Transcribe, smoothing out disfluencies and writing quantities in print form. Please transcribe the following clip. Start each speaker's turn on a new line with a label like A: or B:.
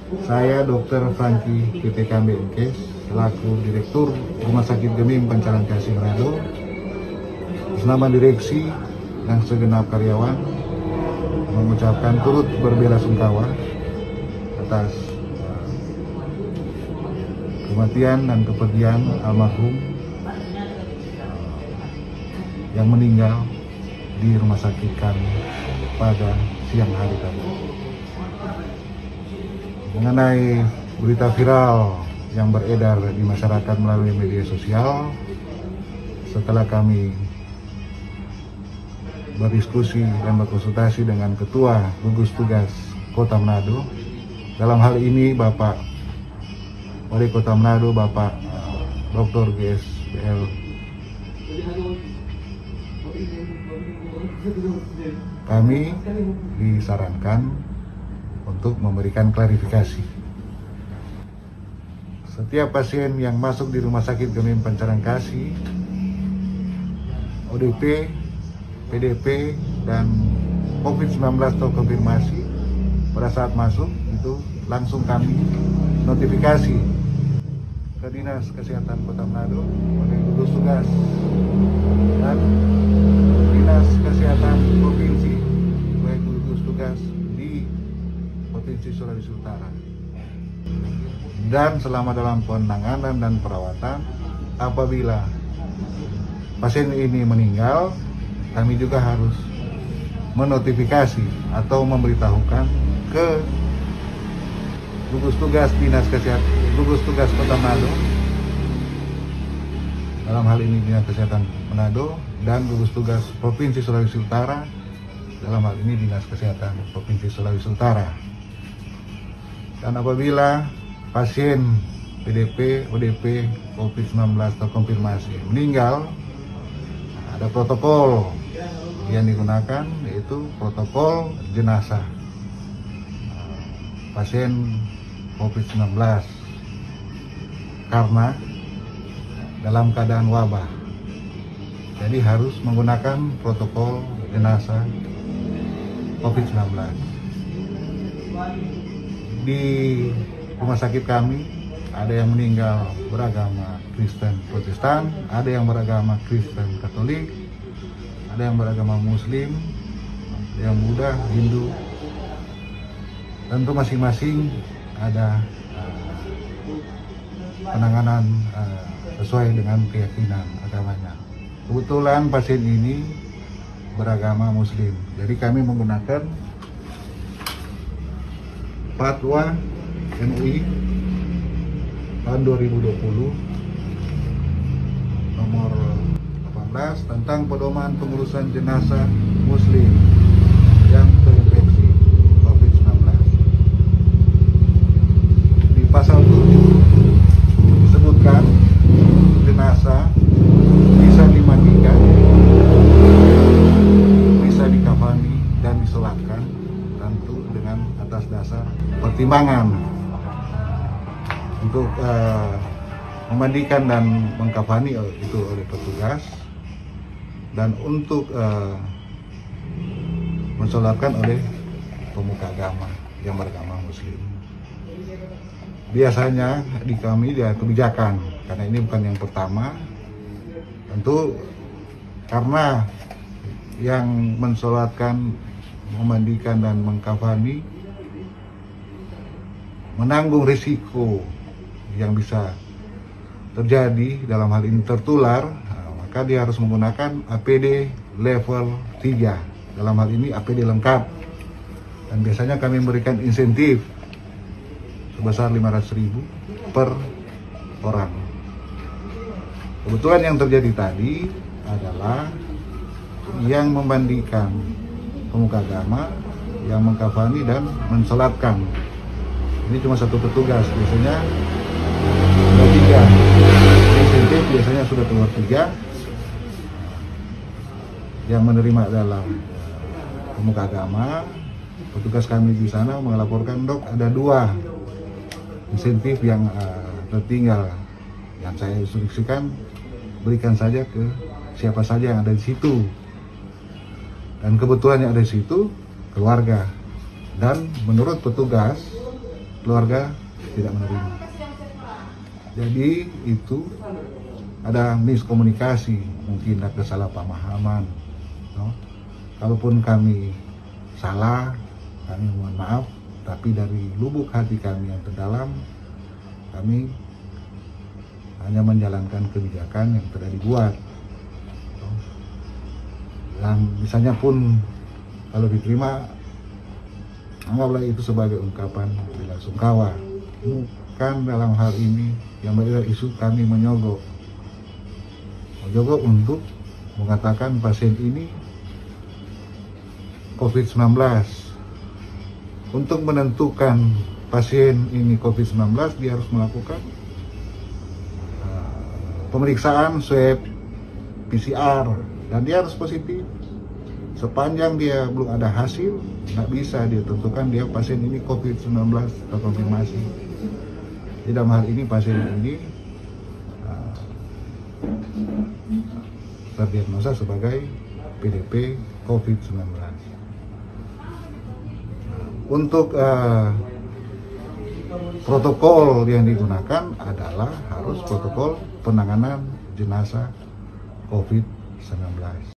A: Saya Dr. Franky PPK Menkes selaku Direktur Rumah Sakit Gemim Pancaran Kasih Manado, bersama direksi dan segenap karyawan mengucapkan turut berbelasungkawa atas kematian dan kepergian almarhum yang meninggal di rumah sakit kami pada siang hari tadi. Mengenai berita viral yang beredar di masyarakat melalui media sosial, setelah kami berdiskusi dan berkonsultasi dengan Ketua Gugus Tugas Kota Manado, dalam hal ini Bapak Wali Kota Manado, Bapak Dr. GSBL kami disarankan untuk memberikan klarifikasi. Setiap pasien yang masuk di Rumah Sakit Gemim Pancaran Kasih, ODP, PDP, dan COVID-19 terkonfirmasi, pada saat masuk itu langsung kami notifikasi ke Dinas Kesehatan Kota Manado sebagai gugus tugas dan Dinas Kesehatan Provinsi sebagai gugus tugas di Provinsi Sulawesi Utara. Dan selama dalam penanganan dan perawatan, apabila pasien ini meninggal, kami juga harus menotifikasi atau memberitahukan ke gugus tugas Dinas Kesehatan, gugus tugas Kota Manado, dalam hal ini Dinas Kesehatan Manado, dan gugus tugas Provinsi Sulawesi Utara, dalam hal ini Dinas Kesehatan Provinsi Sulawesi Utara. Dan apabila pasien PDP, ODP, COVID-19 terkonfirmasi meninggal, ada protokol yang digunakan, yaitu protokol jenazah pasien COVID-19 karena dalam keadaan wabah. Jadi harus menggunakan protokol jenazah COVID-19. Di rumah sakit kami ada yang meninggal beragama Kristen Protestan, ada yang beragama Kristen Katolik, ada yang beragama Muslim, ada yang Buddha, Hindu. Tentu masing-masing ada penanganan sesuai dengan keyakinan agamanya. Kebetulan pasien ini beragama Muslim, jadi kami menggunakan Fatwa MUI tahun 2020 nomor 18 tentang pedoman pengurusan jenazah Muslim yang terinfeksi COVID-19. Di pasal 7 disebutkan jenazah bisa dimandikan, bisa dikafani dan disolatkan, tentu dengan atas dasar pertimbangan untuk memandikan dan mengkafani itu oleh petugas, dan untuk mensolatkan oleh pemuka agama yang beragama Muslim. Biasanya di kami dia kebijakan, karena ini bukan yang pertama, tentu karena yang mensolatkan, memandikan dan mengkafani menanggung risiko yang bisa terjadi, dalam hal ini tertular, maka dia harus menggunakan APD level 3, dalam hal ini APD lengkap. Dan biasanya kami memberikan insentif sebesar 500.000 per orang. Kebetulan yang terjadi tadi adalah yang memandikan pemuka agama, yang mengkafani dan mensolatkan. Ini cuma satu petugas, biasanya ada 3. Insentif biasanya sudah keluar 3. Yang menerima adalah pemuka agama. Petugas kami di sana melaporkan, dok ada 2 insentif yang tertinggal, yang saya instruksikan berikan saja ke siapa saja yang ada di situ. Dan kebetulan yang ada di situ keluarga. Dan menurut petugas keluarga tidak menerima. Jadi itu ada miskomunikasi, mungkin ada kesalahpahaman. No? Kalaupun kami salah, kami mohon maaf, tapi dari lubuk hati kami yang terdalam, kami hanya menjalankan kebijakan yang telah dibuat. Dan misalnya pun kalau diterima, anggaplah itu sebagai ungkapan bela sungkawa. Bukan dalam hal ini yang beredar isu kami menyogok untuk mengatakan pasien ini COVID-19. Untuk menentukan pasien ini COVID-19, dia harus melakukan pemeriksaan swab PCR dan dia harus positif. Sepanjang dia belum ada hasil, nggak bisa dia tentukan dia pasien ini COVID-19 terkonfirmasi. Di dalam hal ini pasien ini terdiagnosa sebagai PDP COVID-19. Untuk protokol yang digunakan adalah harus protokol penanganan jenazah COVID-19.